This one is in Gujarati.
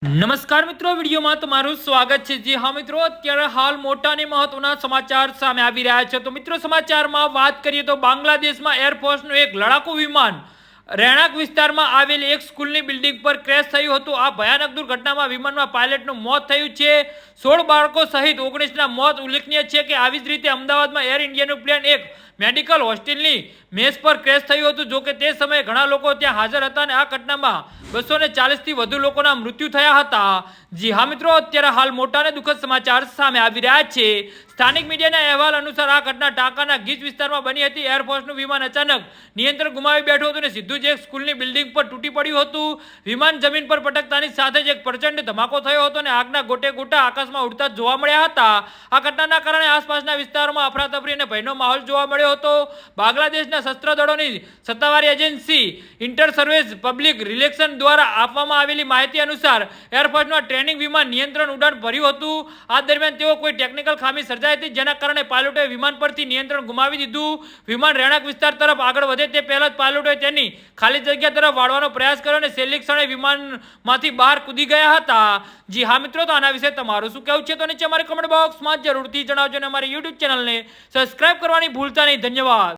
નમસ્કાર મિત્રો, વિડીયોમાં તમારું સ્વાગત છે। જી હા મિત્રો, અત્યારે હાલ મોટા અને મહત્વના સમાચાર સામે આવી રહ્યા છે। તો મિત્રો, સમાચારમાં વાત કરીએ તો બાંગ્લાદેશમાં એરફોર્સનું એક લડાકુ વિમાન રહેણાંક વિસ્તારમાં આવેલી એક સ્કૂલની બિલ્ડિંગ પર ક્રેશ થયું હતું। આ ભયાનક દુર્ઘટનામાં વિમાનમાં પાયલટનું મોત થયું છે। 16 બાળકો સહિત 19ના મોત। ઉલ્લેખનીય છે કે આવી જ રીતે અમદાવાદમાં એર ઇન્ડિયાનું પ્લેન એક મેડિકલ હોસ્ટેલની મેસ પર ક્રેશ થયું હતું। જો કે તે સમયે ઘણા લોકો ત્યાં હાજર હતા અને આ ઘટનામાં 240થી વધુ લોકોના મૃત્યુ થયા હતા। જી હા મિત્રો, અત્યારે હાલ મોટા અને દુઃખદ સમાચાર સામે આવી રહ્યા છે। સ્થાનિક મીડિયાના અહેવાલ અનુસાર આ ઘટના ઢાકાના ગીચ વિસ્તારમાં બની હતી। એરફોર્સનું વિમાન અચાનક નિયંત્રણ ગુમાવી બેઠું હતું અને સીધું જ એક સ્કૂલની બિલ્ડિંગ પર તૂટી પડ્યું હતું। વિમાન જમીન પર પટકતાની સાથે જ એક પ્રચંડ ધમાકો થયો હતો અને આગના ગોટે ગોટા આકાશમાં ઉડતા જોવા મળ્યા હતા। આ ઘટનાના કારણે આસપાસના વિસ્તારોમાં અફરાતફરી અને ભયનો માહોલ જોવા મળ્યો હતો। બાંગ્લાદેશના શસ્ત્ર દળોની સત્તાવાર agency inter service public relation દ્વારા આપવામાં આવેલી માહિતી અનુસાર એરફોર્સમાં ટ્રેનિંગ વિમાન નિયંત્રણ ઉડાન ભર્યું હતું। આ દરમિયાન તેઓ કોઈ ટેકનિકલ ખામી સર્જાઈ હતી, જેના કારણે પાયલોટે વિમાન પરથી નિયંત્રણ ગુમાવી દીધું। વિમાન રહેણાંક વિસ્તાર તરફ આગળ વધે તે પહેલા જ પાયલોટે તેની ખાલી જગ્યા તરફ વાળવાનો પ્રયાસ કર્યો અને છેલ્લી ક્ષણે વિમાનમાંથી બહાર કૂદી ગયા હતા। જી હા મિત્રો, તો આના વિશે તમારું શું કહેવું છે તો નીચે અમારી કમેન્ટ બોક્સમાં જરૂરથી જણાવજો અને અમારી યુટ્યુબ ચેનલને સબસ્ક્રાઇબ કરવાની ભૂલતા નહીં। ધન્યવાદ।